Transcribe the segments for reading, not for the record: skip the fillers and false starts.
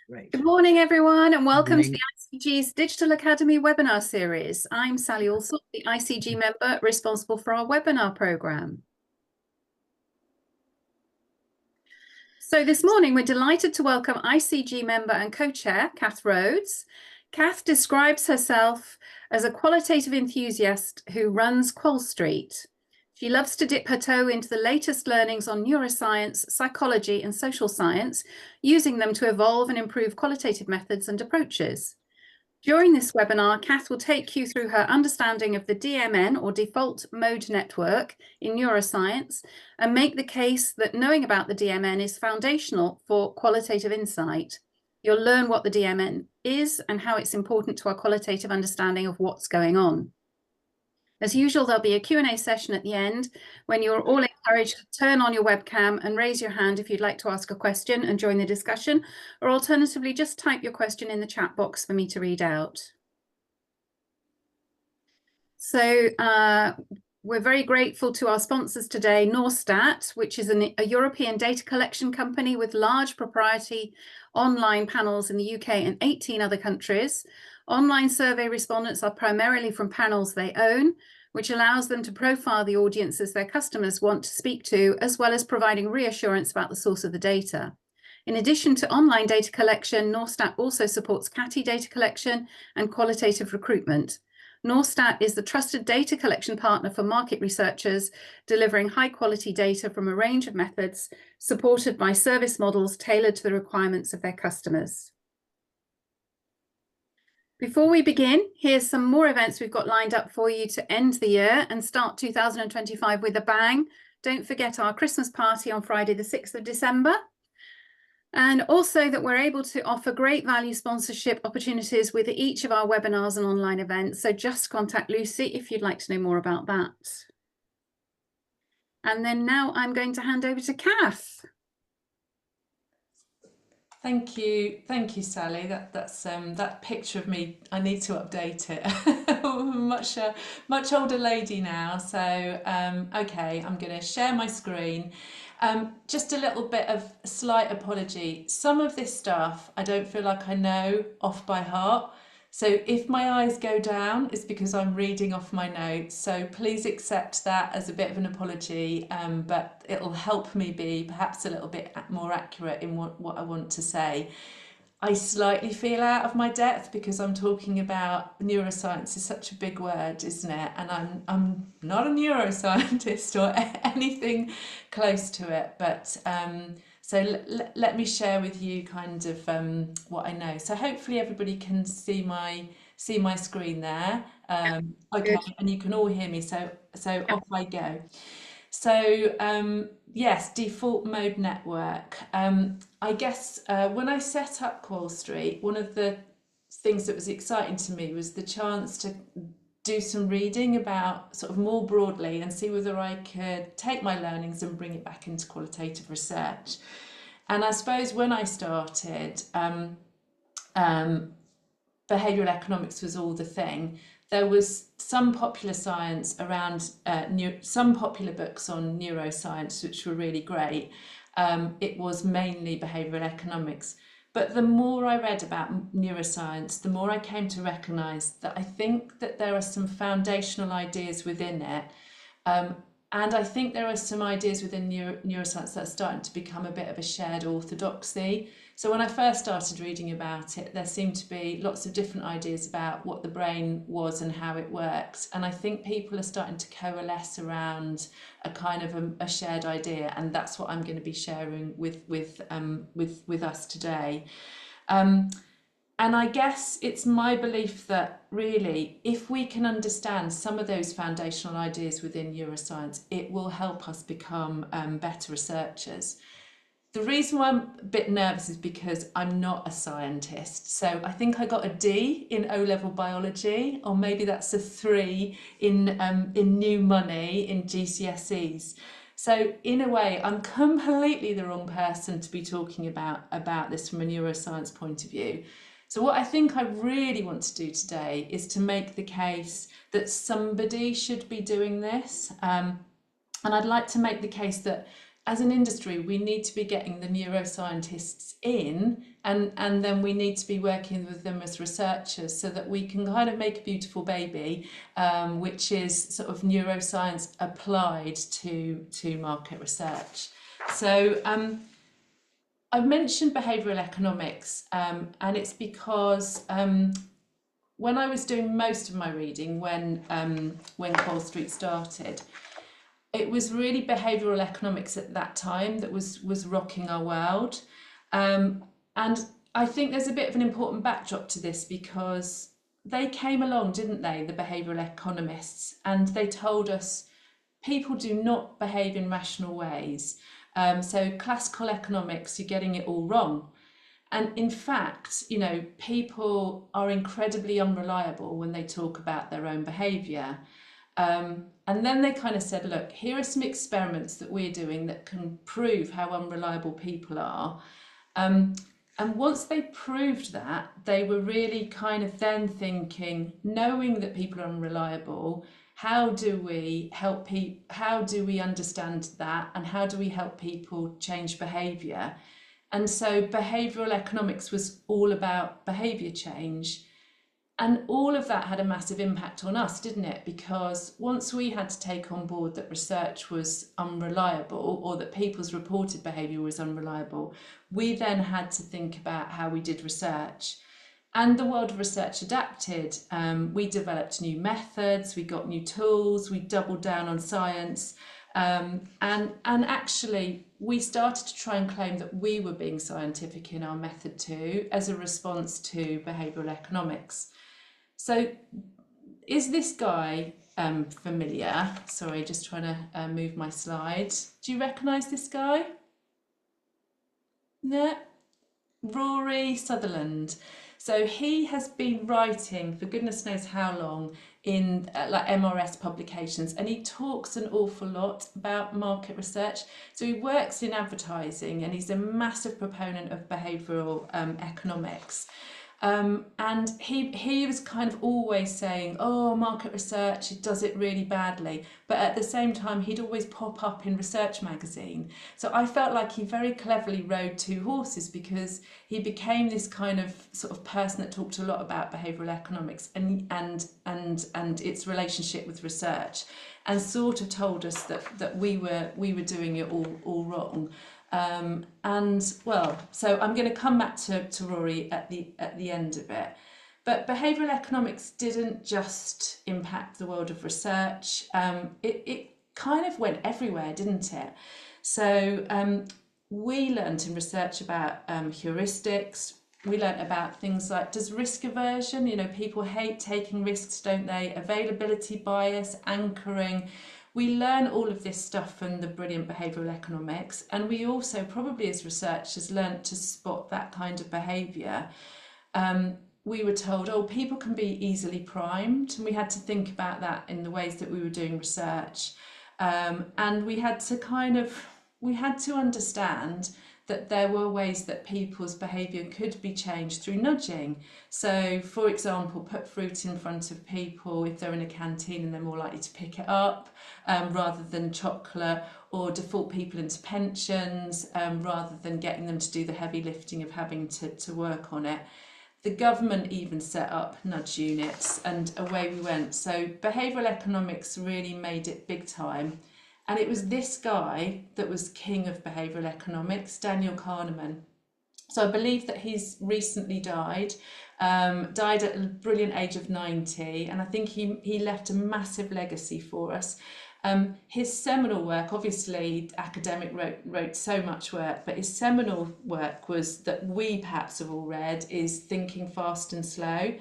Great. Good morning, everyone, and welcome to Morning. the ICG's Digital Academy webinar series. I'm Sally Allsop, the ICG member responsible for our webinar programme. So this morning, we're delighted to welcome ICG member and co-chair, Kath Rhodes. Kath describes herself as a qualitative enthusiast who runs Qual Street. She loves to dip her toe into the latest learnings on neuroscience, psychology, and social science, using them to evolve and improve qualitative methods and approaches. During this webinar, Kath will take you through her understanding of the DMN, or default mode network, in neuroscience, and make the case that knowing about the DMN is foundational for qualitative insight. You'll learn what the DMN is and how it's important to our qualitative understanding of what's going on. As usual, there'll be a Q&A session at the end when you're all encouraged to turn on your webcam and raise your hand if you'd like to ask a question and join the discussion, or alternatively, just type your question in the chat box for me to read out. So we're very grateful to our sponsors today, Norstat, which is a European data collection company with large proprietary online panels in the UK and 18 other countries. Online survey respondents are primarily from panels they own, which allows them to profile the audiences their customers want to speak to, as well as providing reassurance about the source of the data. In addition to online data collection, Norstat also supports CATI data collection and qualitative recruitment. Norstat is the trusted data collection partner for market researchers, delivering high-quality data from a range of methods, supported by service models tailored to the requirements of their customers. Before we begin, here's some more events we've got lined up for you to end the year and start 2025 with a bang. Don't forget our Christmas party on Friday, the 6th of December. And also that we're able to offer great value sponsorship opportunities with each of our webinars and online events. So just contact Lucy if you'd like to know more about that. And then now I'm going to hand over to Kath. Thank you, Sally. That's that picture of me. I need to update it. Much older lady now. So okay, I'm going to share my screen. Just a little bit of slight apology. Some of this stuff I don't feel like I know off by heart. So if my eyes go down, it's because I'm reading off my notes. So please accept that as a bit of an apology, but it'll help me be perhaps a little bit more accurate in what I want to say. I slightly feel out of my depth because I'm talking about neuroscience is such a big word, isn't it? And I'm not a neuroscientist or anything close to it, but so let me share with you kind of what I know. So hopefully everybody can see my screen there. Okay, Good. and you can all hear me. So off I go. So yes, default mode network. I guess when I set up Qual Street, one of the things that was exciting to me was the chance to do some reading about sort of more broadly and see whether I could take my learnings and bring it back into qualitative research. And I suppose when I started, behavioural economics was all the thing. There was some popular science around, some popular books on neuroscience, which were really great. It was mainly behavioural economics. But the more I read about neuroscience, the more I came to recognise that I think that there are some foundational ideas within it. And I think there are some ideas within neuroscience that are starting to become a bit of a shared orthodoxy. So when I first started reading about it, there seemed to be lots of different ideas about what the brain was and how it works. And I think people are starting to coalesce around a kind of a shared idea, and that's what I'm going to be sharing with us today. And I guess it's my belief that really, if we can understand some of those foundational ideas within neuroscience, it will help us become better researchers. The reason why I'm a bit nervous is because I'm not a scientist. So I think I got a D in O-level biology, or maybe that's a 3 in new money in GCSEs. So in a way, I'm completely the wrong person to be talking about this from a neuroscience point of view. So what I think I really want to do today is to make the case that somebody should be doing this. And I'd like to make the case that as an industry, we need to be getting the neuroscientists in, and then we need to be working with them as researchers so that we can kind of make a beautiful baby, which is sort of neuroscience applied to market research. So I've mentioned behavioural economics, and it's because when I was doing most of my reading, when Qual Street started, it was really behavioural economics at that time that was rocking our world. And I think there's a bit of an important backdrop to this, because they came along, didn't they, the behavioural economists, and they told us people do not behave in rational ways. So classical economics, you're getting it all wrong. And in fact, you know, people are incredibly unreliable when they talk about their own behaviour. And then they kind of said, look, here are some experiments that we're doing that can prove how unreliable people are. And once they proved that, they were really kind of then thinking, knowing that people are unreliable, how do we help people, how do we understand that, and how do we help people change behaviour? And so behavioural economics was all about behaviour change. And all of that had a massive impact on us, didn't it? Because once we had to take on board that research was unreliable, or that people's reported behaviour was unreliable, we then had to think about how we did research. And the world of research adapted. We developed new methods, we got new tools, we doubled down on science. And actually, we started to try and claim that we were being scientific in our method too, as a response to behavioural economics. So is this guy familiar? Sorry, just trying to move my slide. Do you recognise this guy? No? Rory Sutherland. So he has been writing for goodness knows how long in like MRS publications, and he talks an awful lot about market research. So he works in advertising, and he's a massive proponent of behavioural economics. And he was kind of always saying, oh, market research, it does it really badly. But at the same time, he'd always pop up in Research magazine. So I felt like he very cleverly rode two horses, because he became this kind of sort of person that talked a lot about behavioural economics and its relationship with research, and sort of told us that we were doing it all wrong. And well, so I'm going to come back to Rory at the end of it. But behavioural economics didn't just impact the world of research. It kind of went everywhere, didn't it? So we learnt in research about heuristics. We learnt about things like, does risk aversion, you know, people hate taking risks, don't they? Availability bias, anchoring. We learn all of this stuff from the brilliant behavioural economics, and we also probably as researchers learnt to spot that kind of behaviour. We were told, oh, people can be easily primed, and we had to think about that in the ways that we were doing research. And we had to understand that there were ways that people's behaviour could be changed through nudging. So, for example, put fruit in front of people if they're in a canteen and they're more likely to pick it up rather than chocolate, or default people into pensions rather than getting them to do the heavy lifting of having to work on it. The government even set up nudge units, and away we went. So behavioural economics really made it big time. And it was this guy that was king of behavioural economics, Daniel Kahneman. So I believe that he's recently died at a brilliant age of 90. And I think he left a massive legacy for us. His seminal work, obviously academic wrote so much work, but his seminal work was that we perhaps have all read, is Thinking Fast and Slow.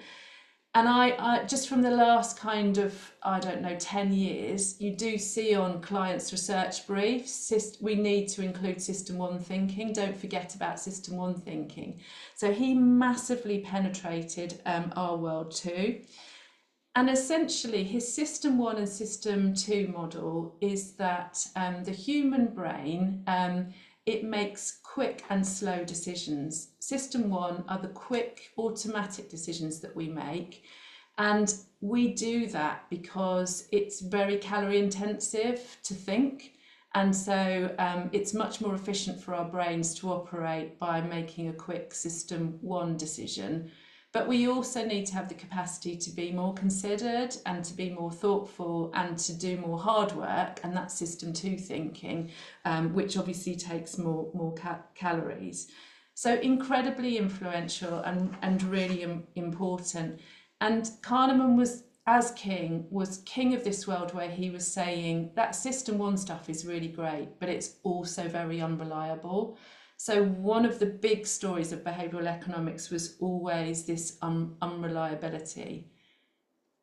And I just from the last kind of, I don't know, 10 years, you do see on clients' research briefs, we need to include System 1 thinking. Don't forget about System 1 thinking. So he massively penetrated our world too. And essentially, his System 1 and System 2 model is that the human brain, it makes quick and slow decisions. System 1 are the quick automatic decisions that we make. And we do that because it's very calorie intensive to think. And so it's much more efficient for our brains to operate by making a quick system one decision. But we also need to have the capacity to be more considered and to be more thoughtful and to do more hard work, and that's system two thinking, which obviously takes more calories. So incredibly influential and really important. And Kahneman was, as king, was king of this world, where he was saying that system one stuff is really great, but it's also very unreliable. So one of the big stories of behavioural economics was always this unreliability.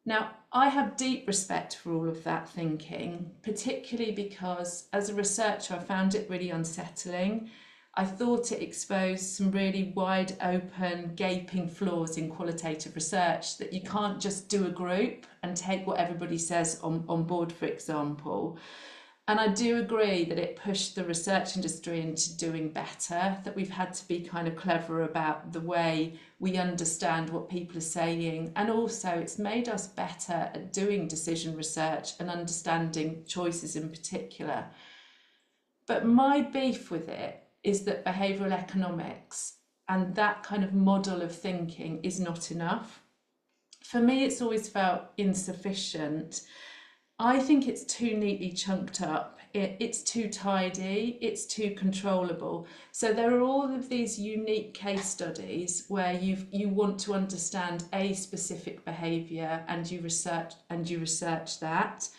Now, I have deep respect for all of that thinking, particularly because as a researcher, I found it really unsettling. I thought it exposed some really wide open, gaping flaws in qualitative research, that you can't just do a group and take what everybody says on board, for example. And I do agree that it pushed the research industry into doing better, that we've had to be kind of clever about the way we understand what people are saying. And also it's made us better at doing decision research and understanding choices in particular. But my beef with it is that behavioural economics and that kind of model of thinking is not enough. For me, it's always felt insufficient. I think it's too neatly chunked up, it's too tidy, it's too controllable. So there are all of these unique case studies where you want to understand a specific behaviour and you research that.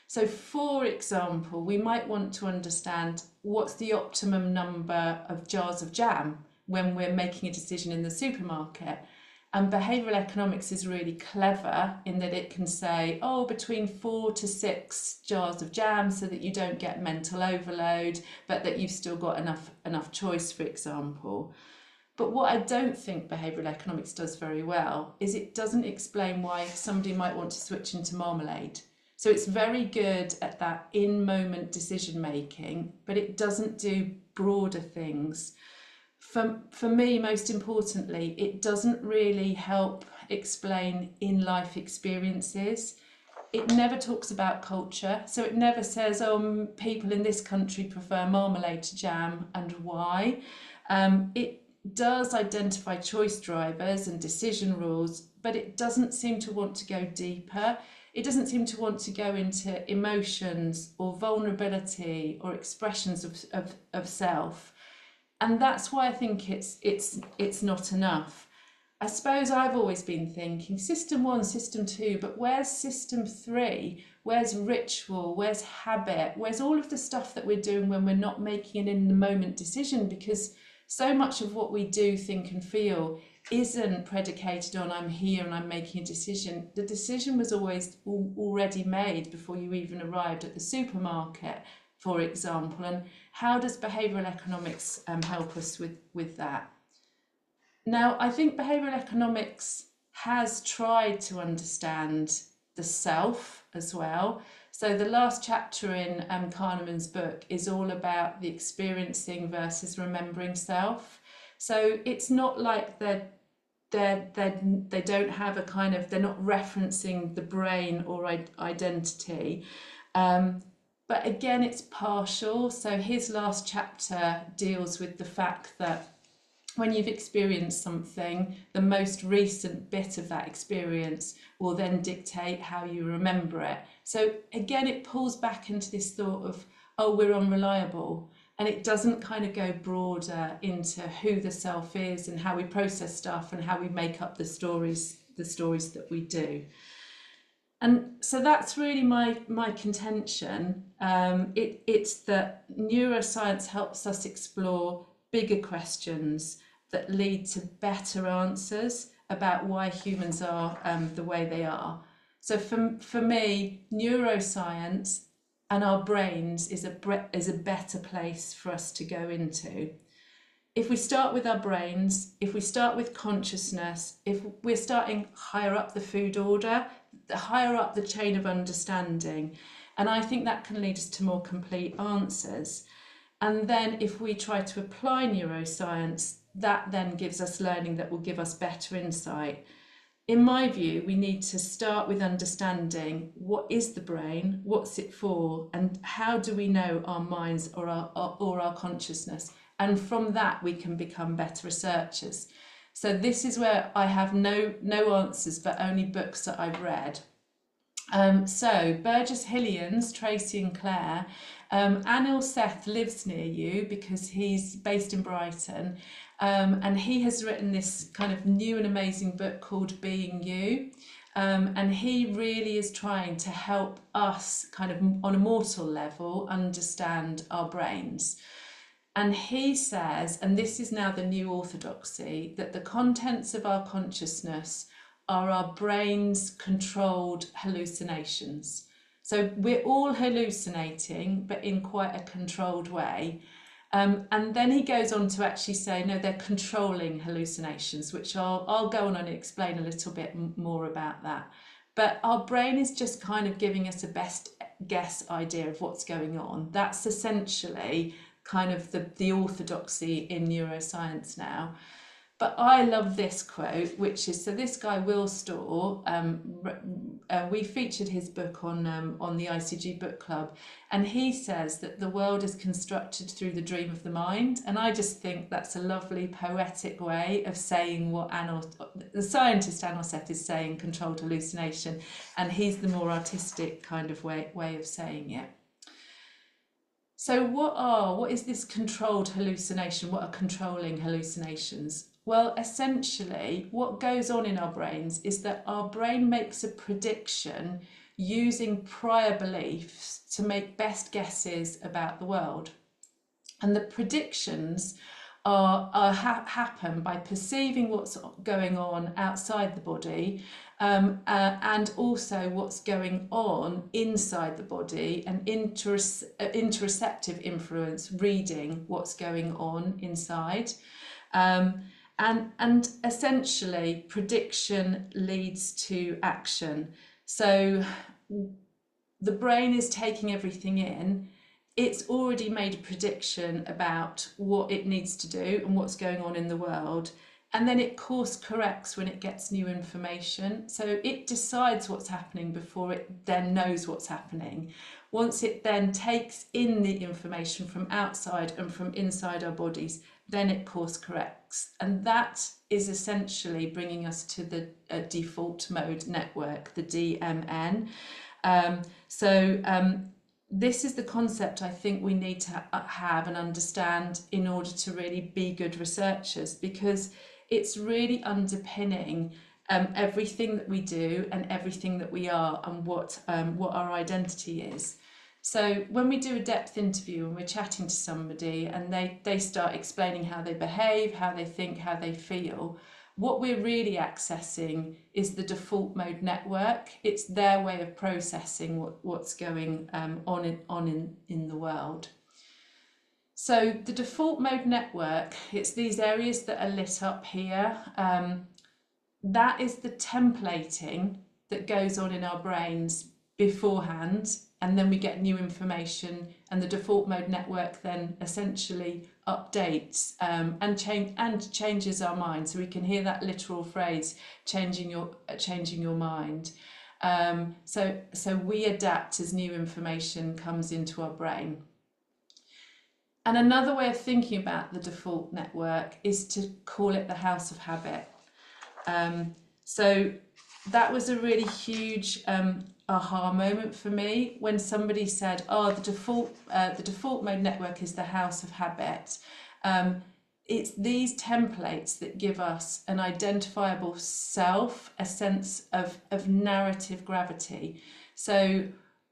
So for example, we might want to understand what's the optimum number of jars of jam when we're making a decision in the supermarket. And behavioural economics is really clever in that it can say, oh, between 4 to 6 jars of jam, so that you don't get mental overload, but that you've still got enough choice, for example. But what I don't think behavioural economics does very well is it doesn't explain why somebody might want to switch into marmalade. So it's very good at that in-moment decision making, but it doesn't do broader things. For me, most importantly, it doesn't really help explain in-life experiences. It never talks about culture. So it never says, oh, people in this country prefer marmalade to jam and why. It does identify choice drivers and decision rules, but it doesn't seem to want to go deeper. It doesn't seem to want to go into emotions or vulnerability or expressions of self. And that's why I think it's not enough. I suppose I've always been thinking system one, system two, but where's system three? Where's ritual? Where's habit? Where's all of the stuff that we're doing when we're not making an in-the-moment decision? Because so much of what we do, think and feel isn't predicated on I'm here and I'm making a decision. The decision was always already made before you even arrived at the supermarket, for example. And how does behavioural economics help us with that? Now, I think behavioural economics has tried to understand the self as well. So the last chapter in Kahneman's book is all about the experiencing versus remembering self. So it's not like they don't have a kind of, they're not referencing the brain or identity. But again, it's partial. So his last chapter deals with the fact that when you've experienced something, the most recent bit of that experience will then dictate how you remember it. So again, it pulls back into this thought of, oh, we're unreliable. And it doesn't kind of go broader into who the self is and how we process stuff and how we make up the stories that we do. And so that's really my contention. It's that neuroscience helps us explore bigger questions that lead to better answers about why humans are the way they are. So for me, neuroscience and our brains is a better place for us to go into. If we start with our brains, if we start with consciousness, if we're starting higher up the food order, higher up the chain of understanding, and I think that can lead us to more complete answers. And then if we try to apply neuroscience, that then gives us learning that will give us better insight. in my view, we need to start with understanding what is the brain, what's it for, and how do we know our minds or our consciousness. And from that, we can become better researchers. So this is where I have no answers, but only books that I've read. So Burgess Hillians, Tracy and Claire, Anil Seth lives near you because he's based in Brighton, and he has written this kind of new and amazing book called Being You, and he really is trying to help us kind of on a mortal level understand our brains. And he says, and this is now the new orthodoxy, that the contents of our consciousness are our brain's controlled hallucinations. So we're all hallucinating, but in quite a controlled way. And then he goes on to actually say, no, they're controlling hallucinations, which I'll go on and explain a little bit more about that. But our brain is just kind of giving us a best guess idea of what's going on. That's essentially kind of the orthodoxy in neuroscience now. But I love this quote, which is, so this guy, Will Storr, we featured his book on the ICG Book Club, and he says that the world is constructed through the dream of the mind. And I just think that's a lovely poetic way of saying what the scientist Anil Seth is saying, controlled hallucination, and he's the more artistic kind of way of saying it. So what is this controlled hallucination? What are controlling hallucinations? Well, essentially, what goes on in our brains is that our brain makes a prediction using prior beliefs to make best guesses about the world. And the predictions happen by perceiving what's going on outside the body, and also what's going on inside the body, and interoceptive influence, reading what's going on inside. And essentially, prediction leads to action. So the brain is taking everything in. It's already made a prediction about what it needs to do and what's going on in the world. And then it course corrects when it gets new information. So it decides what's happening before it then knows what's happening. Once it then takes in the information from outside and from inside our bodies, then it course corrects. And that is essentially bringing us to the default mode network, the DMN. This is the concept I think we need to have and understand in order to really be good researchers, because it's really underpinning everything that we do and everything that we are, and what our identity is. So when we do a depth interview and we're chatting to somebody and they start explaining how they behave, how they think, how they feel, what we're really accessing is the default mode network. It's their way of processing what's going on in the world. So the default mode network, it's these areas that are lit up here. That is the templating that goes on in our brains beforehand, and then we get new information, and the default mode network then essentially updates and changes our mind. So we can hear that literal phrase, changing your mind. So we adapt as new information comes into our brain. And another way of thinking about the default network is to call it the house of habit. So that was a really huge aha moment for me when somebody said, oh, the default mode network is the house of habit. It's these templates that give us an identifiable self, a sense of narrative gravity. So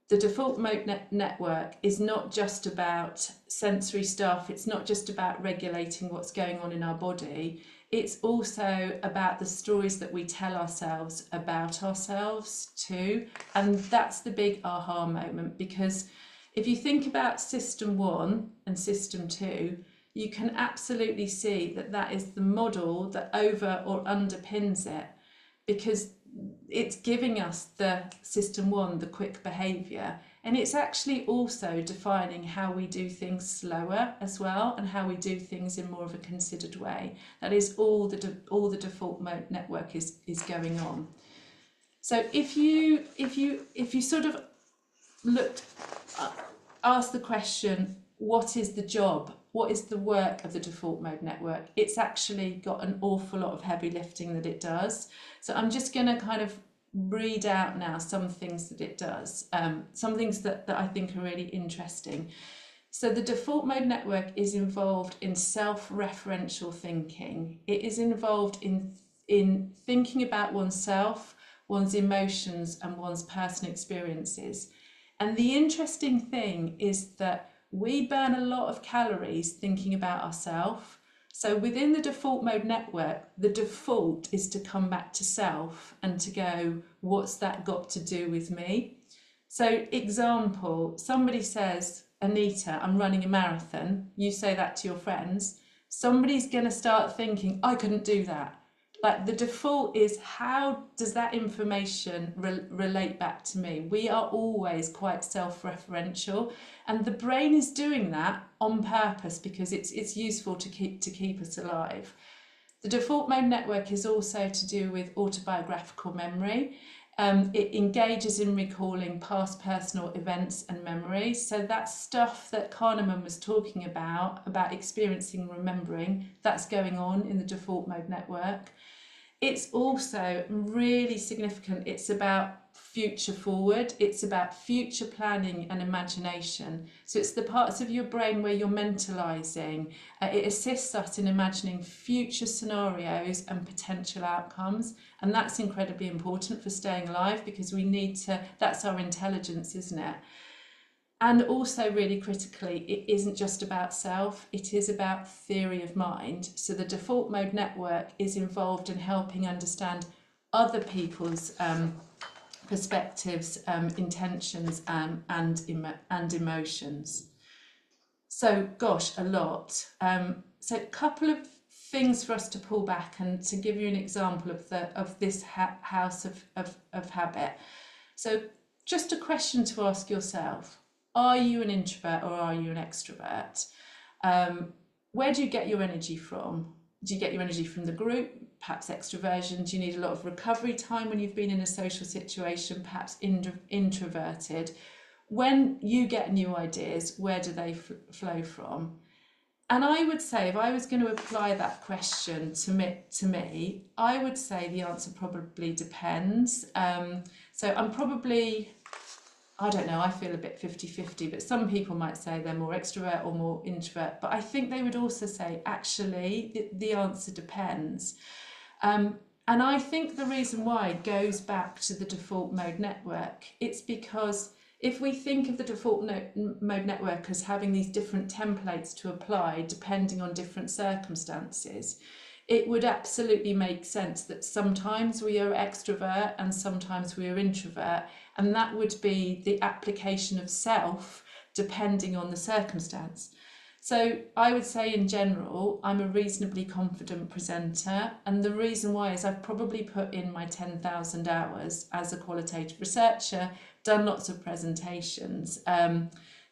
the default mode network is not just about sensory stuff. It's not just about regulating what's going on in our body. It's also about the stories that we tell ourselves about ourselves too. And that's the big aha moment, because if you think about system 1 and system 2, you can absolutely see that is the model that over or underpins it, because it's giving us the system 1, the quick behaviour, And it's actually also defining how we do things slower as well, and how we do things in more of a considered way. That is all the default mode network is going on. So if you sort of ask the question, what is the job? What is the work of the default mode network? It's actually got an awful lot of heavy lifting that it does. So I'm just going to kind of read out now some things that it does, some things that I think are really interesting. So the default mode network is involved in self-referential thinking. It is involved in thinking about oneself, one's emotions, and one's personal experiences. And the interesting thing is that we burn a lot of calories thinking about ourselves. So within the default mode network, the default is to come back to self and to go, what's that got to do with me? So example, somebody says, Anita, I'm running a marathon. You say that to your friends. Somebody's going to start thinking, I couldn't do that. Like the default is, how does that information relate back to me? We are always quite self-referential, and the brain is doing that on purpose because it's useful to keep us alive. The default mode network is also to do with autobiographical memory. It engages in recalling past personal events and memories. So that stuff that Kahneman was talking about experiencing and remembering, that's going on in the default mode network. It's also really significant. It's about future forward. It's about future planning and imagination. So it's the parts of your brain where you're mentalizing. It assists us in imagining future scenarios and potential outcomes. And that's incredibly important for staying alive, because we need to, that's our intelligence, isn't it? And also really critically, it isn't just about self, it is about theory of mind. So the default mode network is involved in helping understand other people's perspectives, intentions, and emotions. So gosh, a lot. So a couple of things for us to pull back and to give you an example of this house of habit. So just a question to ask yourself. Are you an introvert or are you an extrovert? Where do you get your energy from? Do you get your energy from the group? Perhaps extroversion. Do you need a lot of recovery time when you've been in a social situation? Perhaps introverted. When you get new ideas, where do they flow from? And I would say, if I was going to apply that question to me, I would say the answer probably depends. So I'm probably, I don't know, I feel a bit 50-50, but some people might say they're more extrovert or more introvert. But I think they would also say, actually, the answer depends. And I think the reason why goes back to the default mode network. It's because if we think of the default mode network as having these different templates to apply depending on different circumstances, it would absolutely make sense that sometimes we are extrovert and sometimes we are introvert, and that would be the application of self depending on the circumstance. So I would say in general, I'm a reasonably confident presenter, and the reason why is I've probably put in my 10,000 hours as a qualitative researcher, done lots of presentations.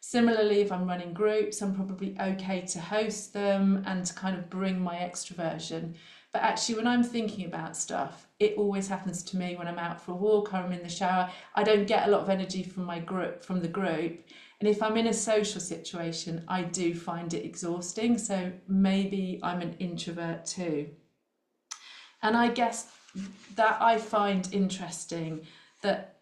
Similarly, if I'm running groups, I'm probably okay to host them and to kind of bring my extroversion. But actually, when I'm thinking about stuff, it always happens to me when I'm out for a walk or I'm in the shower. I don't get a lot of energy from the group. And if I'm in a social situation, I do find it exhausting. So maybe I'm an introvert too. And I guess that I find interesting that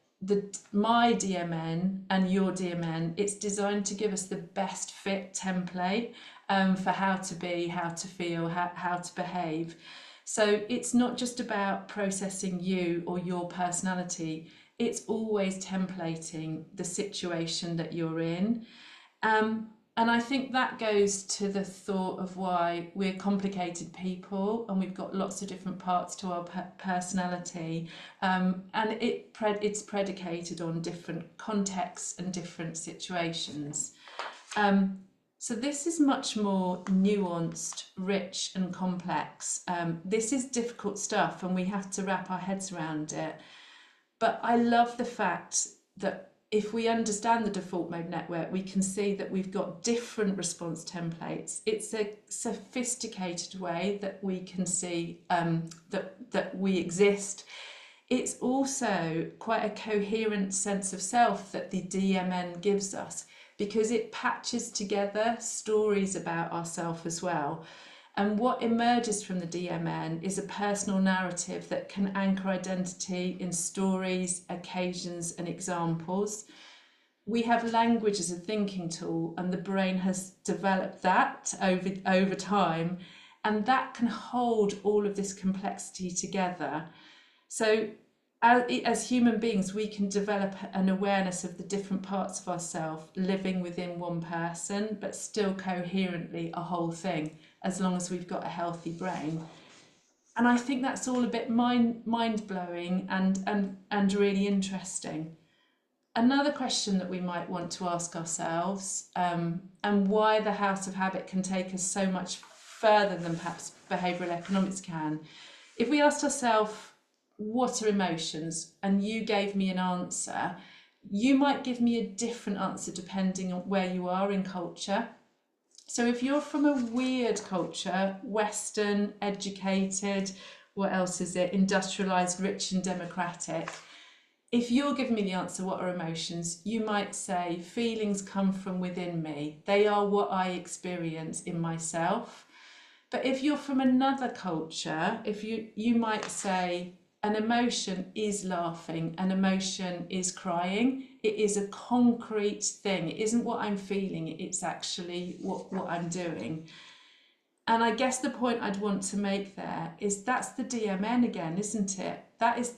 my DMN and your DMN, it's designed to give us the best fit template for how to be, how to feel, how to behave. So it's not just about processing you or your personality, it's always templating the situation that you're in. And I think that goes to the thought of why we're complicated people and we've got lots of different parts to our personality, and it's predicated on different contexts and different situations. So this is much more nuanced, rich and complex. This is difficult stuff and we have to wrap our heads around it. But I love the fact that if we understand the default mode network, we can see that we've got different response templates. It's a sophisticated way that we can see that we exist. It's also quite a coherent sense of self that the DMN gives us, because it patches together stories about ourselves as well. And what emerges from the DMN is a personal narrative that can anchor identity in stories, occasions, and examples. We have language as a thinking tool, and the brain has developed that over time, and that can hold all of this complexity together. So as human beings, we can develop an awareness of the different parts of ourselves living within one person, but still coherently a whole thing, as long as we've got a healthy brain. And I think that's all a bit mind-blowing and really interesting. Another question that we might want to ask ourselves, and why the House of Habit can take us so much further than perhaps behavioural economics can. If we asked ourselves, what are emotions? And you gave me an answer, you might give me a different answer depending on where you are in culture. So if you're from a weird culture, Western, educated, what else is it, industrialised, rich and democratic, if you're giving me the answer, what are emotions, you might say, feelings come from within me. They are what I experience in myself. But if you're from another culture, if you might say, an emotion is laughing, an emotion is crying. It is a concrete thing. It isn't what I'm feeling, it's actually what I'm doing. And I guess the point I'd want to make there is that's the DMN again, isn't it? That is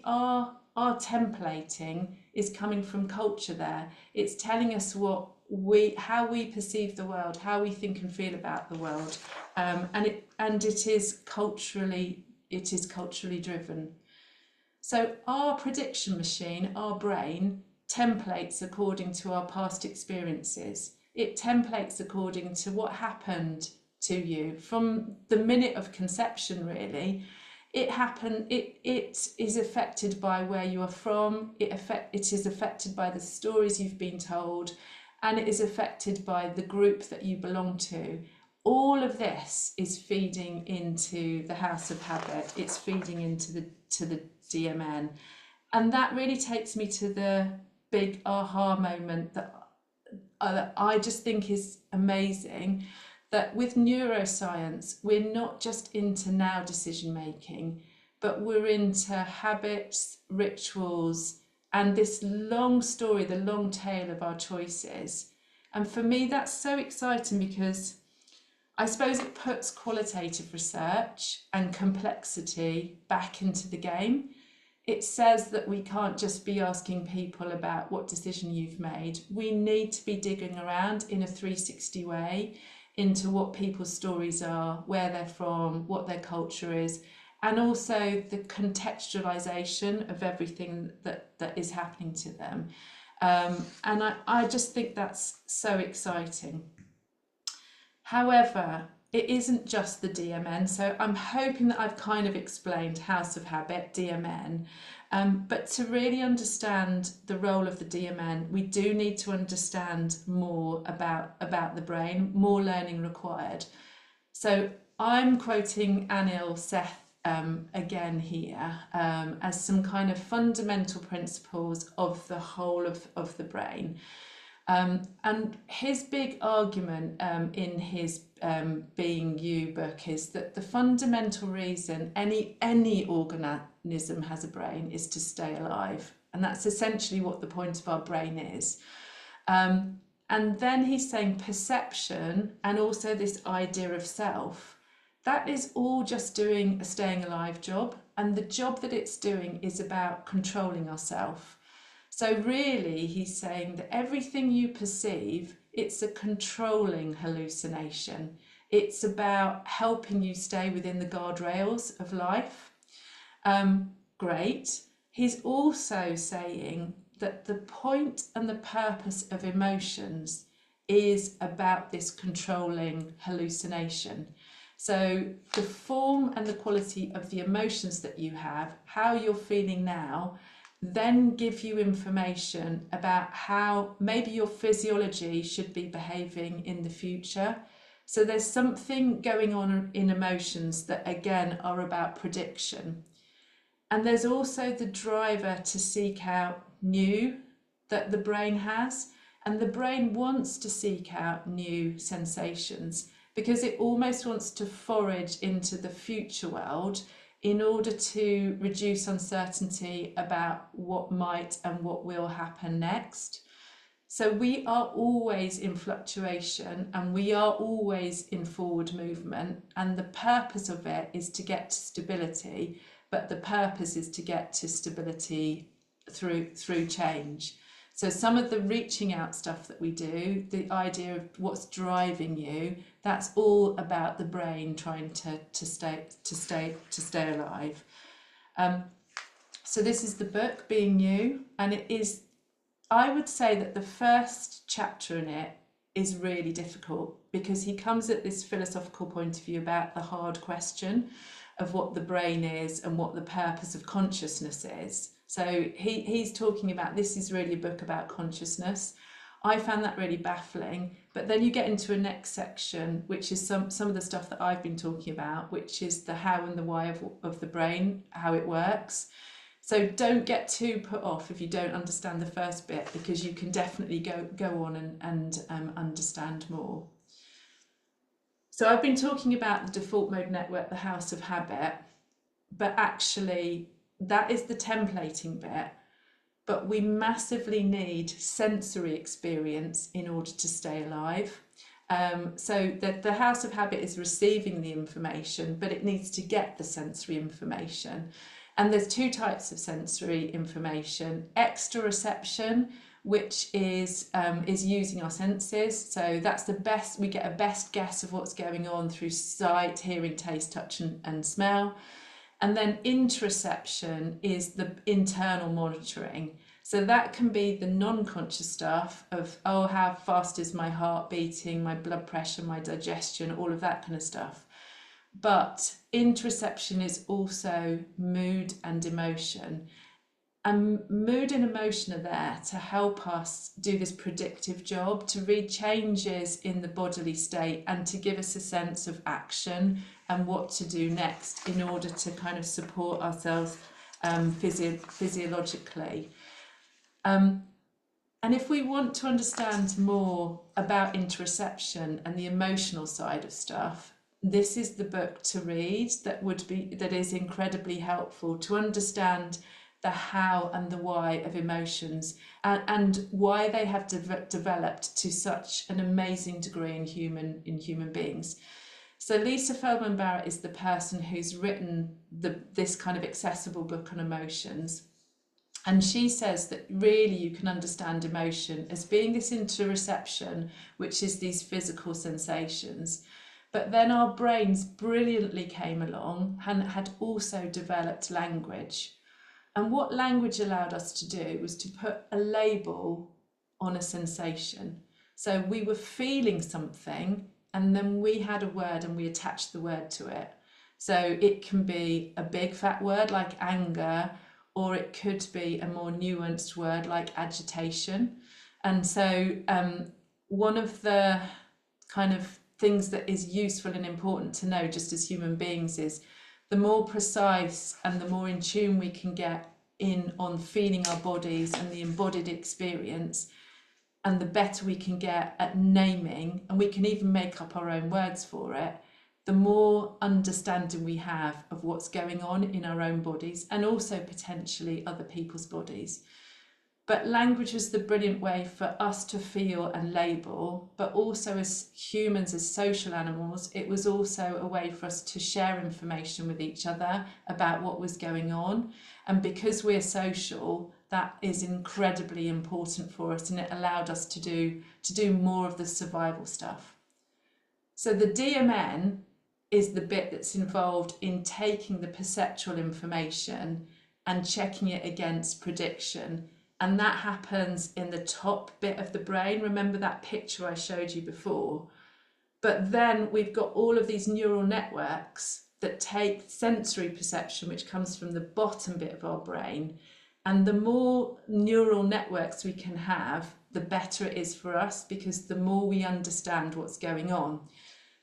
our templating is coming from culture there. It's telling us how we perceive the world, how we think and feel about the world, and it is culturally driven. So our prediction machine, our brain, templates according to our past experiences. It templates according to what happened to you from the minute of conception, really. It is affected by where you are from, it is affected by the stories you've been told, and it is affected by the group that you belong to. All of this is feeding into the House of Habit. It's feeding into the DMN. And that really takes me to the big aha moment that I just think is amazing, that with neuroscience, we're not just into now decision making, but we're into habits, rituals, and this long story, the long tail of our choices. And for me, that's so exciting, because I suppose it puts qualitative research and complexity back into the game. It says that we can't just be asking people about what decision you've made. We need to be digging around in a 360 way into what people's stories are, where they're from, what their culture is, and also the contextualization of everything that is happening to them. And I just think that's so exciting. However, it isn't just the DMN, so I'm hoping that I've kind of explained House of Habit, DMN, but to really understand the role of the DMN, we do need to understand more about the brain, more learning required. So I'm quoting Anil Seth again here as some kind of fundamental principles of the whole of the brain. And his big argument in his Being You book is that the fundamental reason any organism has a brain is to stay alive. And that's essentially what the point of our brain is. And then he's saying perception and also this idea of self, that is all just doing a staying alive job. And the job that it's doing is about controlling ourselves. So really, he's saying that everything you perceive, it's a controlling hallucination. It's about helping you stay within the guardrails of life. Great. He's also saying that the point and the purpose of emotions is about this controlling hallucination. So the form and the quality of the emotions that you have, how you're feeling now, then give you information about how maybe your physiology should be behaving in the future. So there's something going on in emotions that again are about prediction. And there's also the driver to seek out new that the brain has. And the brain wants to seek out new sensations because it almost wants to forage into the future world in order to reduce uncertainty about what might and what will happen next. So we are always in fluctuation and we are always in forward movement, and the purpose of it is to get to stability, but the purpose is to get to stability through change. So some of the reaching out stuff that we do, the idea of what's driving you, that's all about the brain trying to stay alive. So this is the book, Being You, and it is, I would say that the first chapter in it is really difficult because he comes at this philosophical point of view about the hard question of what the brain is and what the purpose of consciousness is. So he's talking about, this is really a book about consciousness. I found that really baffling, but then you get into a next section, which is some of the stuff that I've been talking about, which is the how and the why of the brain, how it works. So don't get too put off if you don't understand the first bit, because you can definitely go on and understand more. So I've been talking about the default mode network, the house of habit, but actually that is the templating bit. But we massively need sensory experience in order to stay alive. So the house of habit is receiving the information, but it needs to get the sensory information. And there's two types of sensory information: exteroception, which is using our senses. So that's the best, we get a best guess of what's going on through sight, hearing, taste, touch and smell. And then interoception is the internal monitoring. So that can be the non-conscious stuff of, oh, how fast is my heart beating, my blood pressure, my digestion, all of that kind of stuff. But interoception is also mood and emotion. And mood and emotion are there to help us do this predictive job, to read changes in the bodily state and to give us a sense of action and what to do next in order to kind of support ourselves physiologically. And if we want to understand more about interoception and the emotional side of stuff, this is the book to read that is incredibly helpful to understand the how and the why of emotions and why they have developed to such an amazing degree in human beings. So Lisa Feldman Barrett is the person who's written this kind of accessible book on emotions. And she says that really you can understand emotion as being this interoception, which is these physical sensations. But then our brains brilliantly came along and had also developed language. And what language allowed us to do was to put a label on a sensation. So we were feeling something and then we had a word and we attached the word to it. So it can be a big fat word like anger, or it could be a more nuanced word like agitation. And so one of the kind of things that is useful and important to know just as human beings is the more precise and the more in tune we can get in on feeling our bodies and the embodied experience, and the better we can get at naming, and we can even make up our own words for it, the more understanding we have of what's going on in our own bodies and also potentially other people's bodies. But language was the brilliant way for us to feel and label, but also as humans, as social animals, it was also a way for us to share information with each other about what was going on. And because we're social, that is incredibly important for us, and it allowed us to do more of the survival stuff. So the DMN is the bit that's involved in taking the perceptual information and checking it against prediction. And that happens in the top bit of the brain. Remember that picture I showed you before? But then we've got all of these neural networks that take sensory perception, which comes from the bottom bit of our brain, And the more neural networks we can have, the better it is for us, because the more we understand what's going on.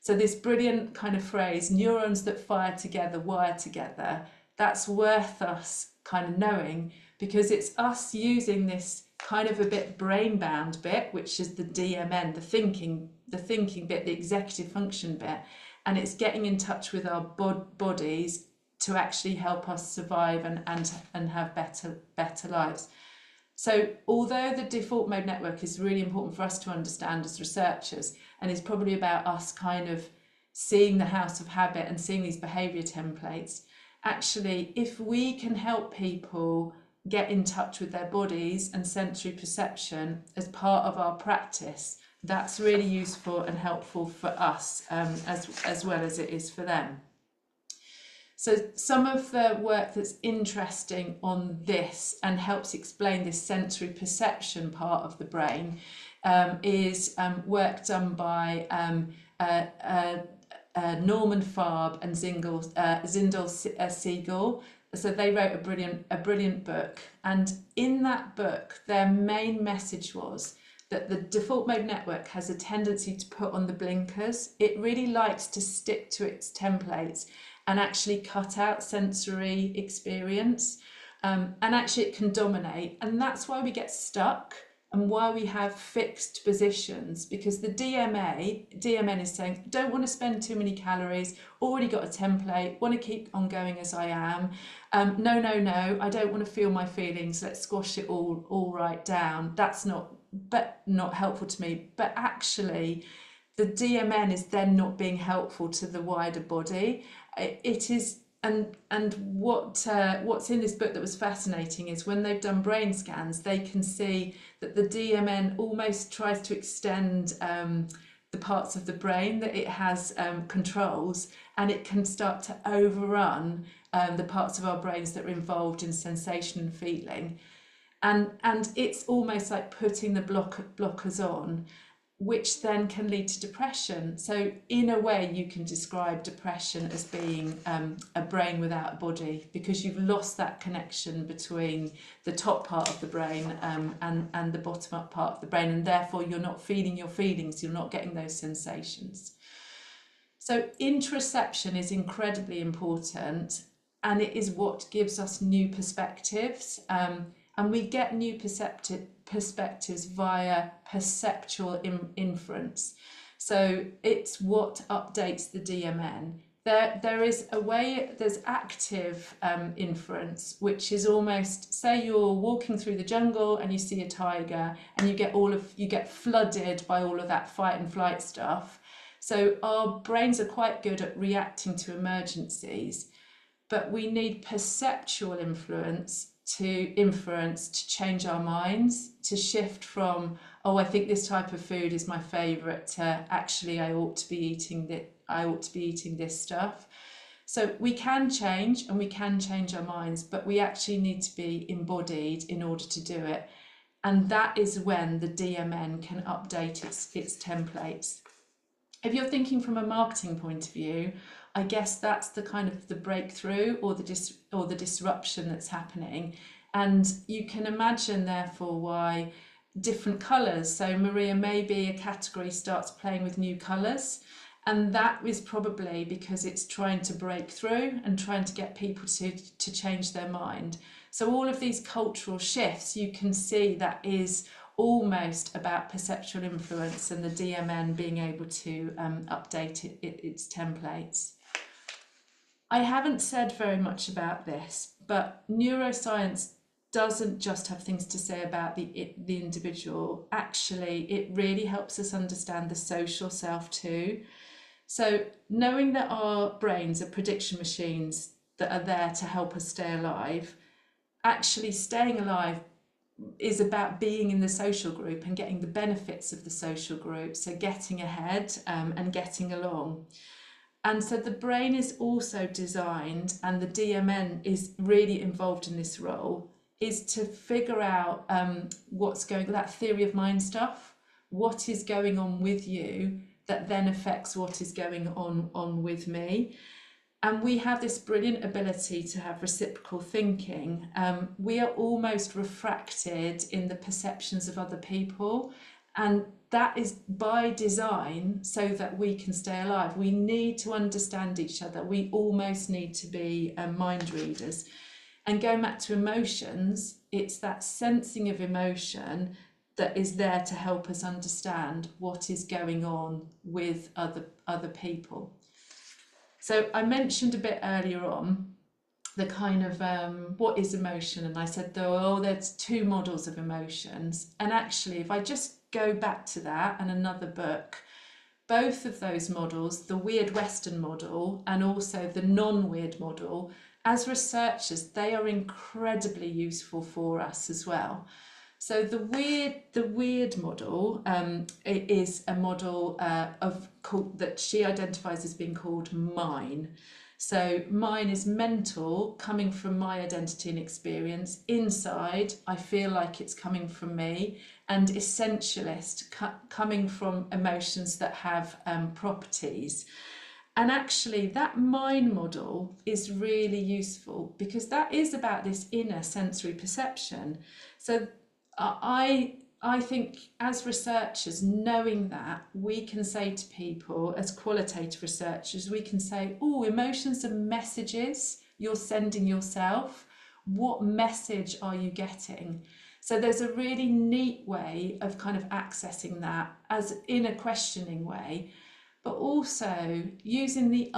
So this brilliant kind of phrase, neurons that fire together, wire together, that's worth us kind of knowing, because it's us using this kind of a bit brain bound bit, which is the DMN, the thinking bit, the executive function bit, and it's getting in touch with our bodies to actually help us survive and have better lives. So although the default mode network is really important for us to understand as researchers, and is probably about us kind of seeing the house of habit and seeing these behaviour templates, actually, if we can help people get in touch with their bodies and sensory perception as part of our practice, that's really useful and helpful for us, as well as it is for them. So some of the work that's interesting on this and helps explain this sensory perception part of the brain is work done by Norman Farb and Zindel Siegel. So they wrote a brilliant book, and in that book their main message was that the default mode network has a tendency to put on the blinkers. It really likes to stick to its templates and actually cut out sensory experience, and actually it can dominate, and that's why we get stuck and why we have fixed positions, because the DMN is saying, don't want to spend too many calories, already got a template, want to keep on going as I am, no, I don't want to feel my feelings, let's squash it all right down, that's not helpful to me. But actually the DMN is then not being helpful to the wider body. It is, and what's in this book that was fascinating is when they've done brain scans, they can see that the DMN almost tries to extend the parts of the brain that it has controls, and it can start to overrun the parts of our brains that are involved in sensation and feeling. And it's almost like putting the blockers on, which then can lead to depression. So in a way, you can describe depression as being a brain without a body, because you've lost that connection between the top part of the brain and the bottom up part of the brain, and therefore you're not feeling your feelings, you're not getting those sensations. So interoception is incredibly important, and it is what gives us new perspectives. And we get new perspectives via perceptual inference. So it's what updates the DMN. There is a way, there's active inference, which is almost, say you're walking through the jungle and you see a tiger and you get flooded by all of that fight and flight stuff. So our brains are quite good at reacting to emergencies, but we need perceptual inference to change our minds, to shift from, oh, I think this type of food is my favourite, to actually I ought to be eating this stuff. So we can change, and we can change our minds, but we actually need to be embodied in order to do it. And that is when the DMN can update its templates. If you're thinking from a marketing point of view, I guess that's the kind of the breakthrough or the disruption that's happening. And you can imagine, therefore, why different colours. So Maria, maybe a category starts playing with new colours, and that is probably because it's trying to break through and trying to get people to change their mind. So all of these cultural shifts, you can see that is almost about perceptual influence and the DMN being able to update its templates. I haven't said very much about this, but neuroscience doesn't just have things to say about the individual. Actually, it really helps us understand the social self too. So knowing that our brains are prediction machines that are there to help us stay alive, actually staying alive is about being in the social group and getting the benefits of the social group, so getting ahead and getting along. And so the brain is also designed, and the DMN is really involved in this role, is to figure out what's going on, that theory of mind stuff, what is going on with you that then affects what is going on with me. And we have this brilliant ability to have reciprocal thinking. We are almost refracted in the perceptions of other people. And that is by design so that we can stay alive. We need to understand each other. We almost need to be mind readers. And going back to emotions, it's that sensing of emotion that is there to help us understand what is going on with other people. So I mentioned a bit earlier on the kind of what is emotion, and I said there's two models of emotions. And actually, if I just go back to that and another book, both of those models, the weird Western model and also the non-weird model, as researchers, they are incredibly useful for us as well. So the weird model is a model that she identifies as being called mine. So mine is mental, coming from my identity and experience. Inside, I feel like it's coming from me. And essentialist, coming from emotions that have properties. And actually, that mine model is really useful because that is about this inner sensory perception. So I think as researchers, knowing that, we can say to people, as qualitative researchers, we can say, oh, emotions are messages you're sending yourself. What message are you getting? So there's a really neat way of kind of accessing that as in a questioning way, but also using the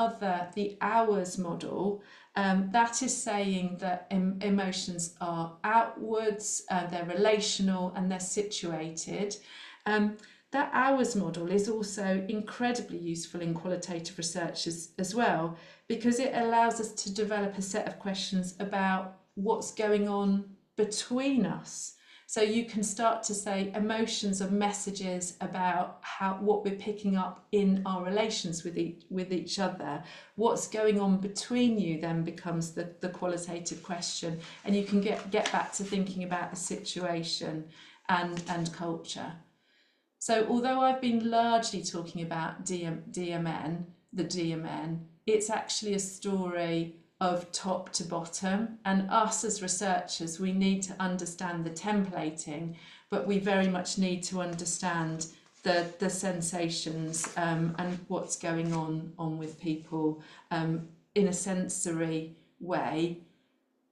hours model. That is saying that emotions are outwards, they're relational and they're situated. That hours model is also incredibly useful in qualitative research as well, because it allows us to develop a set of questions about what's going on between us. So you can start to say emotions are messages about what we're picking up in our relations with each other. What's going on between you then becomes the qualitative question, and you can get back to thinking about the situation and culture. So although I've been largely talking about DMN, it's actually a story of top to bottom, and us as researchers, we need to understand the templating, but we very much need to understand the sensations and what's going on with people in a sensory way,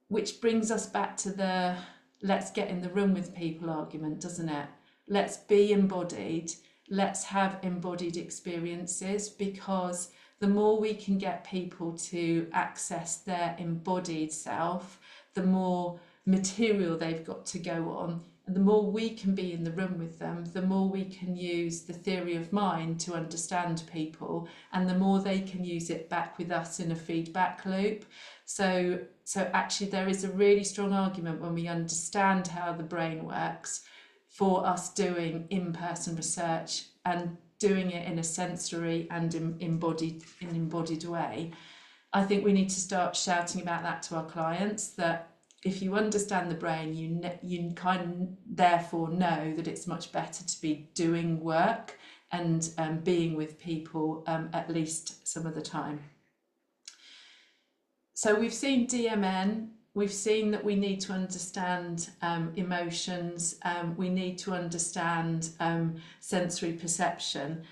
which brings us back to the let's get in the room with people argument, doesn't it? Let's be embodied, let's have embodied experiences, because the more we can get people to access their embodied self, the more material they've got to go on. And the more we can be in the room with them, the more we can use the theory of mind to understand people, and the more they can use it back with us in a feedback loop. So actually there is a really strong argument when we understand how the brain works for us doing in-person research and doing it in a sensory and embodied way. I think we need to start shouting about that to our clients, that if you understand the brain, you kind of therefore know that it's much better to be doing work and being with people at least some of the time. So we've seen DMN. We've seen that we need to understand emotions, we need to understand sensory perception,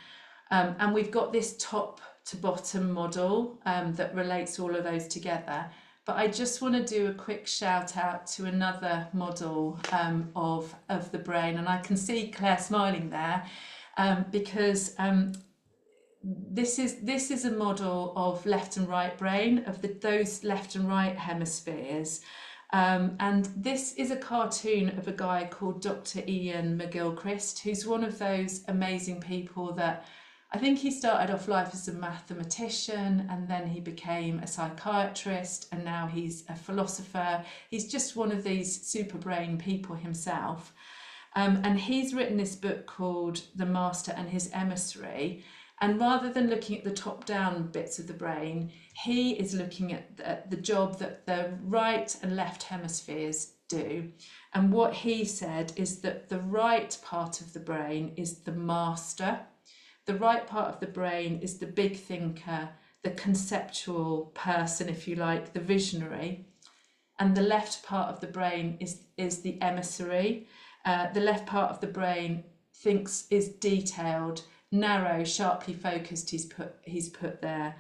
and we've got this top to bottom model that relates all of those together. But I just want to do a quick shout out to another model of the brain, and I can see Claire smiling there because this is a model of left and right brain, of those left and right hemispheres. And this is a cartoon of a guy called Dr. Ian McGilchrist, who's one of those amazing people that I think he started off life as a mathematician, and then he became a psychiatrist, and now he's a philosopher. He's just one of these super brain people himself. And he's written this book called The Master and His Emissary. And rather than looking at the top-down bits of the brain, he is looking at the job that the right and left hemispheres do. And what he said is that the right part of the brain is the master. The right part of the brain is the big thinker. the conceptual person, if you like, the visionary. And the left part of the brain is the emissary. The left part of the brain is detailed, narrow, sharply focused. He's put there.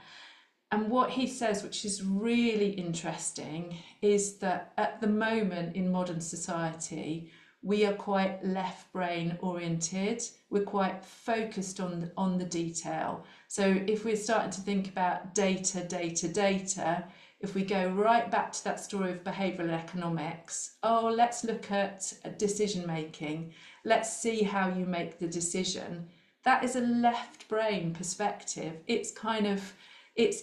And what he says, which is really interesting, is that at the moment in modern society, we are quite left brain oriented. We're quite focused on the detail. So if we're starting to think about data, if we go right back to that story of behavioural economics, let's look at decision making. Let's see how you make the decision. That is a left brain perspective. It's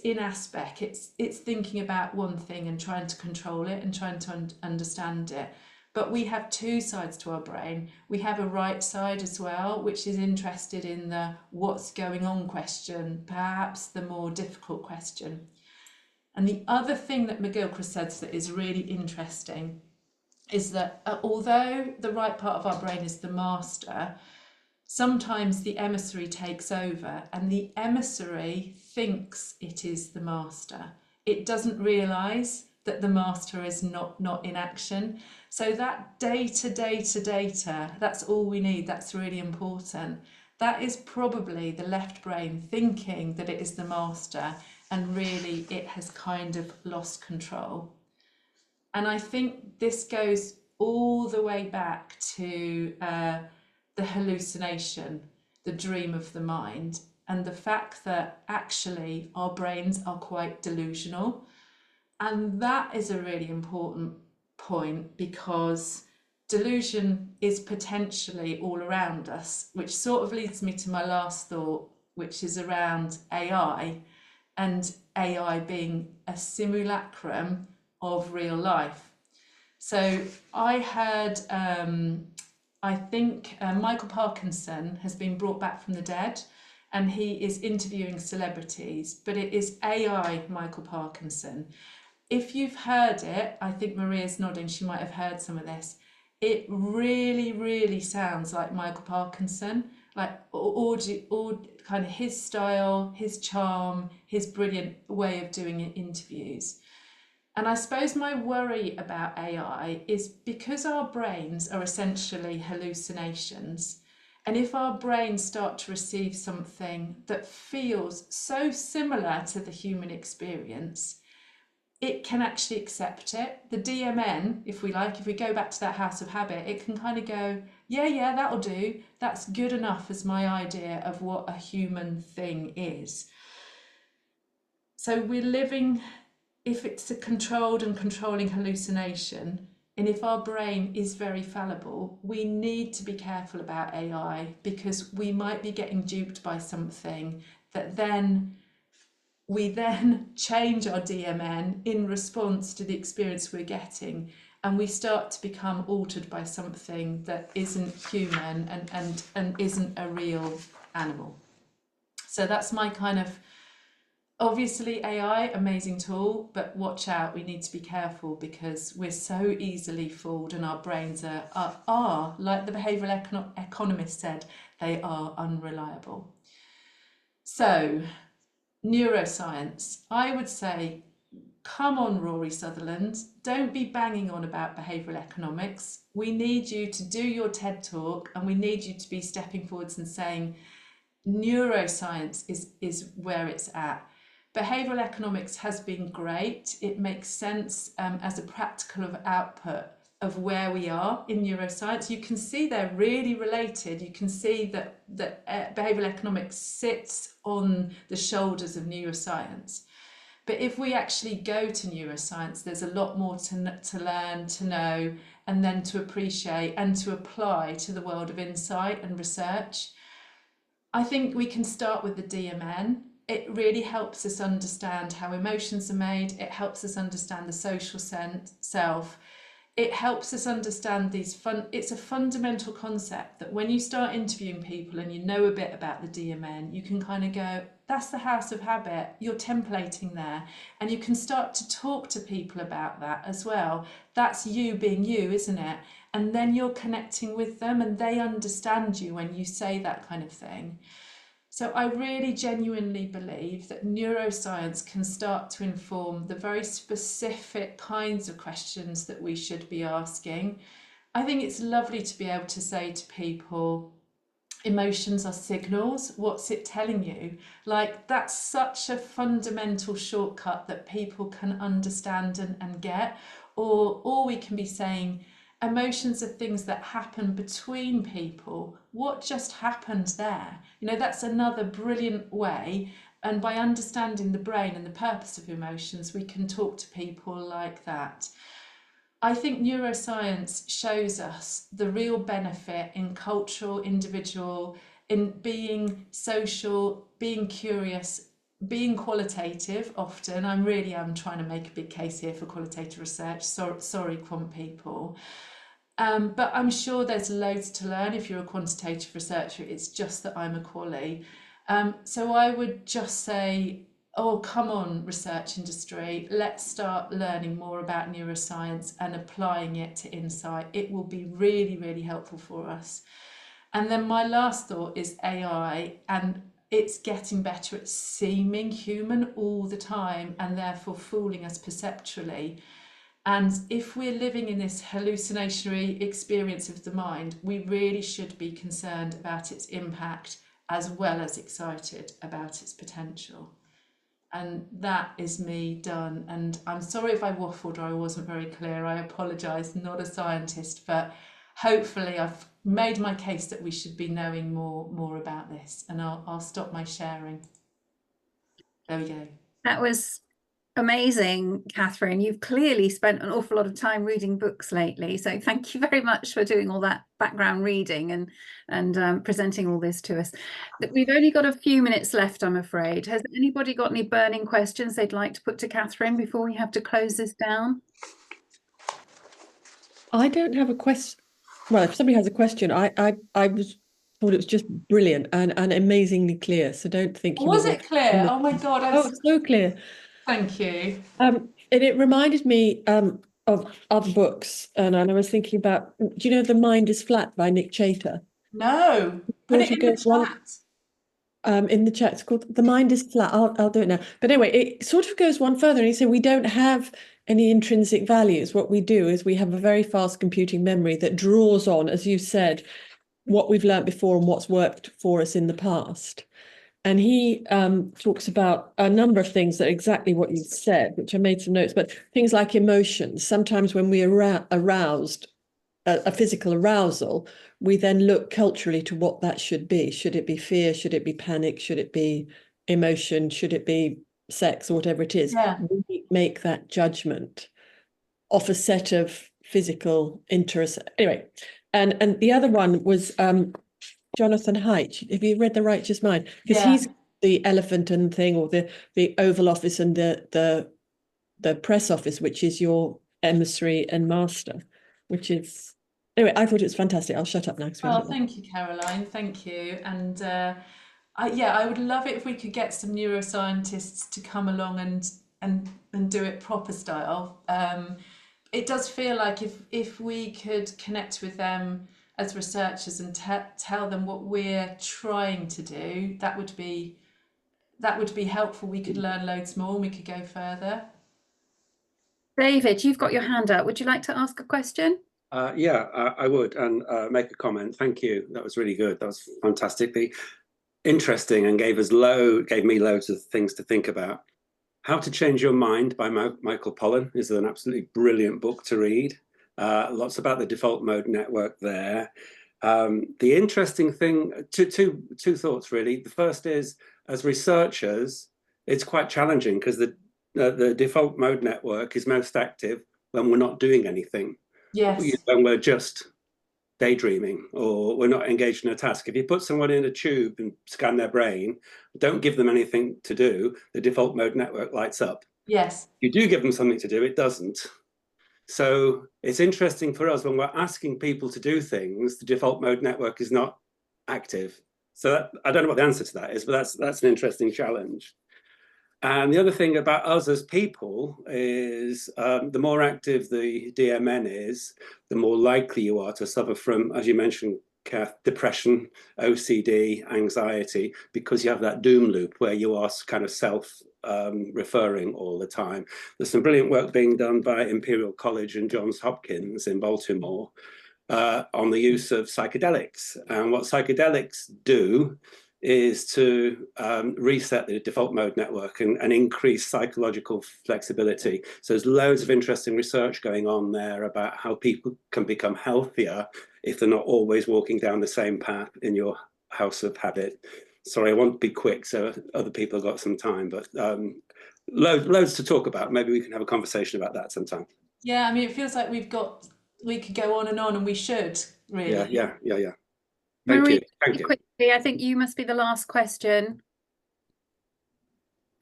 in aspect. It's thinking about one thing and trying to control it and trying to understand it. But we have two sides to our brain. We have a right side as well, which is interested in the what's going on question, perhaps the more difficult question. And the other thing that McGilchrist says that is really interesting is that although the right part of our brain is the master, sometimes the emissary takes over, and the emissary thinks it is the master. It doesn't realise that the master is not in action. So that data, that's all we need. That's really important. That is probably the left brain thinking that it is the master, and really it has kind of lost control. And I think this goes all the way back to the hallucination, the dream of the mind, and the fact that actually our brains are quite delusional. And that is a really important point, because delusion is potentially all around us, which sort of leads me to my last thought, which is around AI, and AI being a simulacrum of real life. So I heard, I think Michael Parkinson has been brought back from the dead, and he is interviewing celebrities, but it is AI Michael Parkinson. If you've heard it, I think Maria's nodding, she might have heard some of this. It really, really sounds like Michael Parkinson, like all kind of his style, his charm, his brilliant way of doing interviews. And I suppose my worry about AI is because our brains are essentially hallucinations, and if our brains start to receive something that feels so similar to the human experience, it can actually accept it. The DMN, if we go back to that house of habit, it can kind of go, yeah, that'll do. That's good enough as my idea of what a human thing is. So we're living, if it's a controlled and controlling hallucination, and if our brain is very fallible, we need to be careful about AI, because we might be getting duped by something that we then change our DMN in response to the experience we're getting, and we start to become altered by something that isn't human and isn't a real animal. So that's my kind of, obviously AI, amazing tool, but watch out, we need to be careful, because we're so easily fooled, and our brains are like the behavioural economist said, they are unreliable. So neuroscience, I would say, come on, Rory Sutherland, don't be banging on about behavioural economics. We need you to do your TED talk, and we need you to be stepping forwards and saying neuroscience is where it's at. Behavioural economics has been great. It makes sense as a practical output of where we are in neuroscience. You can see they're really related. You can see that behavioural economics sits on the shoulders of neuroscience. But if we actually go to neuroscience, there's a lot more to learn, to know, and then to appreciate and to apply to the world of insight and research. I think we can start with the DMN. It really helps us understand how emotions are made. It helps us understand the social self. It helps us understand it's a fundamental concept that when you start interviewing people and you know a bit about the DMN, you can kind of go, that's the house of habit, you're templating there. And you can start to talk to people about that as well. That's you being you, isn't it? And then you're connecting with them and they understand you when you say that kind of thing. So I really genuinely believe that neuroscience can start to inform the very specific kinds of questions that we should be asking. I think it's lovely to be able to say to people, emotions are signals. What's it telling you? Like, that's such a fundamental shortcut that people can understand and get. Or we can be saying, emotions are things that happen between people. What just happened there? You know, that's another brilliant way. And by understanding the brain and the purpose of emotions, we can talk to people like that. I think neuroscience shows us the real benefit in cultural, individual, in being social, being curious, being qualitative often. I'm trying to make a big case here for qualitative research. Sorry, quant people. But I'm sure there's loads to learn if you're a quantitative researcher. It's just that I'm a quali. So I would just say, oh, come on, research industry, let's start learning more about neuroscience and applying it to insight. It will be really, really helpful for us. And then my last thought is AI, and it's getting better at seeming human all the time and therefore fooling us perceptually. And if we're living in this hallucinatory experience of the mind, we really should be concerned about its impact as well as excited about its potential. And that is me done. And I'm sorry if I waffled or I wasn't very clear. I apologise, not a scientist, but hopefully I've made my case that we should be knowing more about this. And I'll stop my sharing. There we go. That was amazing, Catherine. You've clearly spent an awful lot of time reading books lately. So thank you very much for doing all that background reading and presenting all this to us. We've only got a few minutes left, I'm afraid. Has anybody got any burning questions they'd like to put to Catherine before we have to close this down? I don't have a question. Well, if somebody has a question, I thought it was just brilliant and amazingly clear. So don't think you Was need it clear? Oh my God. Oh, it's so clear. Thank you. And it reminded me of other books, and I was thinking about, do you know The Mind is Flat by Nick Chater? No, put it in the chat. In the chat, it's called The Mind is Flat. I'll do it now. But anyway, it sort of goes one further, and he said we don't have any intrinsic values. What we do is we have a very fast computing memory that draws on, as you said, what we've learnt before and what's worked for us in the past. And he talks about a number of things that are exactly what you said, which I made some notes, but things like emotions. Sometimes when we are aroused, a physical arousal, we then look culturally to what that should be. Should it be fear? Should it be panic? Should it be emotion? Should it be sex or whatever it is? Yeah. We make that judgment off a set of physical interests. Anyway, and the other one was Jonathan Haidt. Have you read The Righteous Mind? Because he's the elephant and thing, or the Oval Office and the press office, which is your emissary and master, which is anyway. I thought it was fantastic. I'll shut up now. Well, thank you, Caroline. Thank you. And I would love it if we could get some neuroscientists to come along and do it proper style. It does feel like if we could connect with them as researchers and tell them what we're trying to do, that would be helpful. We could learn loads more and we could go further. David, you've got your hand up. Would you like to ask a question? Yeah, I would, and make a comment. Thank you. That was really good. That was fantastically interesting and gave me loads of things to think about. How to Change Your Mind by Michael Pollan is an absolutely brilliant book to read. Lots about the default mode network there. The interesting thing, two thoughts really. The first is, as researchers, it's quite challenging because the default mode network is most active when we're not doing anything. Yes. When we're just daydreaming or we're not engaged in a task. If you put someone in a tube and scan their brain, don't give them anything to do, the default mode network lights up. Yes. You do give them something to do, it doesn't. So it's interesting for us when we're asking people to do things, the default mode network is not active. So I don't know what the answer to that is, but that's an interesting challenge. And the other thing about us as people is the more active the DMN is, the more likely you are to suffer from, as you mentioned, Kath, depression, OCD, anxiety, because you have that doom loop where you are kind of self-referring all the time. There's some brilliant work being done by Imperial College and Johns Hopkins in Baltimore on the use of psychedelics. And what psychedelics do is to reset the default mode network and increase psychological flexibility. So there's loads of interesting research going on there about how people can become healthier if they're not always walking down the same path in your house of habit. Sorry, I want to be quick so other people have got some time, but loads to talk about. Maybe we can have a conversation about that sometime. Yeah, I mean, it feels like we could go on, and we should really. Yeah. Marie, Thank you. quickly, I think you must be the last question.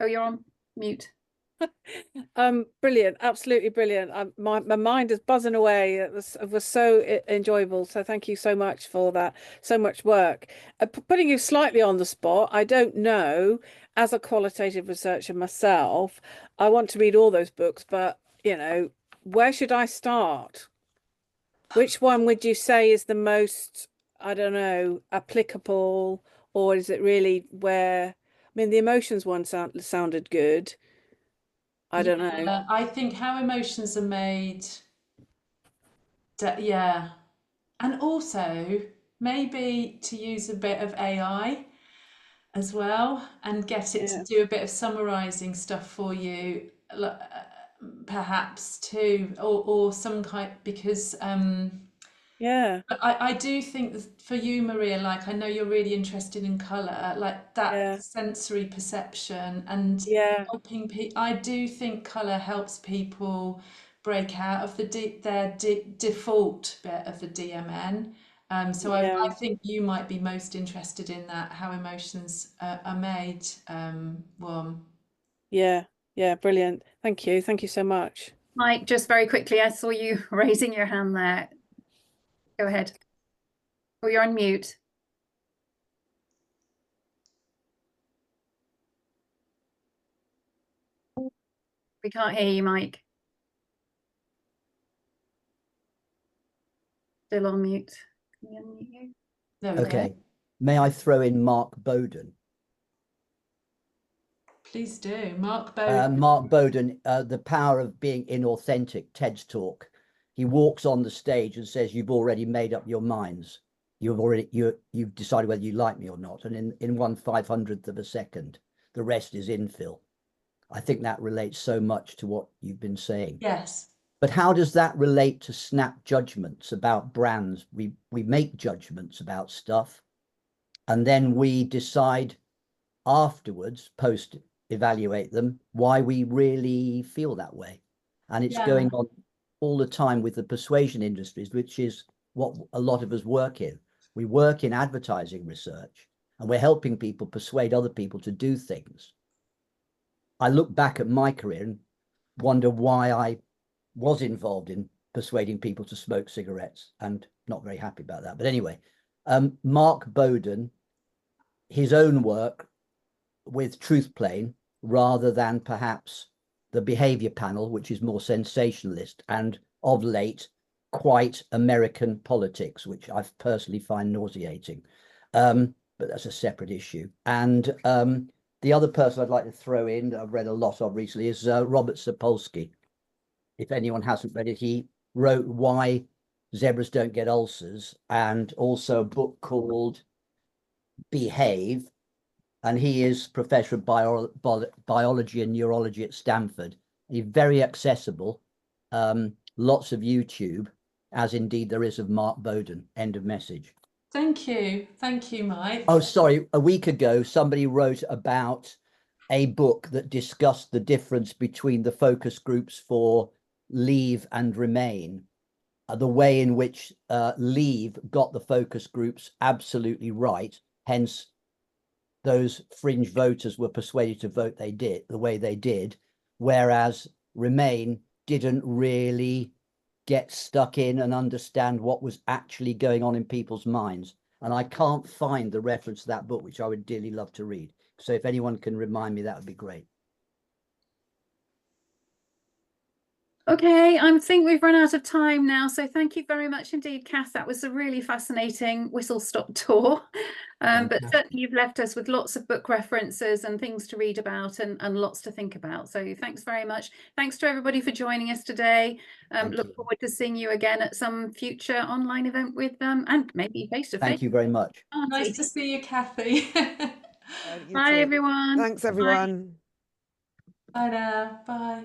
Oh, you're on mute. Brilliant, absolutely brilliant. My mind is buzzing away. It was so enjoyable. So thank you so much for that. So much work. Putting you slightly on the spot, I don't know, as a qualitative researcher myself, I want to read all those books, but you know, where should I start? Which one would you say is the most, I don't know, applicable, or is it really where, I mean, the emotions one sounded good. I don't know. I think How Emotions Are Made, yeah. And also maybe to use a bit of AI as well and get it to do a bit of summarizing stuff for you, perhaps too, or some kind, because but I do think that for you, Maria, like I know you're really interested in colour, like that sensory perception and helping people. I do think colour helps people break out of their default bit of the DMN. So I think you might be most interested in that, How Emotions Are Made one. Yeah, brilliant. Thank you so much. Mike, just very quickly, I saw you raising your hand there. Go ahead. Oh, you're on mute. We can't hear you, Mike. Still on mute. Can we unmute you? There we go. Okay. May I throw in Mark Bowden? Please do. Mark Bowden. Mark Bowden, The Power of Being Inauthentic, TED's talk. He walks on the stage and says, you've already made up your minds. You've decided whether you like me or not. And in 1/500th of a second, the rest is infill. I think that relates so much to what you've been saying. Yes. But how does that relate to snap judgments about brands? We make judgments about stuff, and then we decide afterwards, post evaluate them, why we really feel that way. And it's going on all the time with the persuasion industries, which is what a lot of us work in. We work in advertising research, and we're helping people persuade other people to do things. I look back at my career and wonder why I was involved in persuading people to smoke cigarettes, and not very happy about that. But anyway, Mark Bowden, his own work with Truth Plane, rather than perhaps the behavior panel, which is more sensationalist and of late quite American politics, which I personally find nauseating. But that's a separate issue. And the other person I'd like to throw in, that I've read a lot of recently, is Robert Sapolsky. If anyone hasn't read it, he wrote Why Zebras Don't Get Ulcers, and also a book called Behave. And he is professor of biology and neurology at Stanford. He's very accessible, lots of YouTube, as indeed there is of Mark Bowden. End of message. Thank you, Mike. Oh, sorry, a week ago, somebody wrote about a book that discussed the difference between the focus groups for Leave and Remain, the way in which Leave got the focus groups absolutely right, hence those fringe voters were persuaded to vote the way they did, whereas Remain didn't really get stuck in and understand what was actually going on in people's minds. And I can't find the reference to that book, which I would dearly love to read. So if anyone can remind me, that would be great. Okay, I think we've run out of time now. So thank you very much indeed, Kath. That was a really fascinating whistle-stop tour. But certainly you've left us with lots of book references and things to read about and lots to think about. So thanks very much. Thanks to everybody for joining us today. Look forward to seeing you again at some future online event with and maybe face-to-face. Thank you very much. Nice to see you, Kathy. You Bye, too. everyone. Thanks, everyone. Bye now. Bye.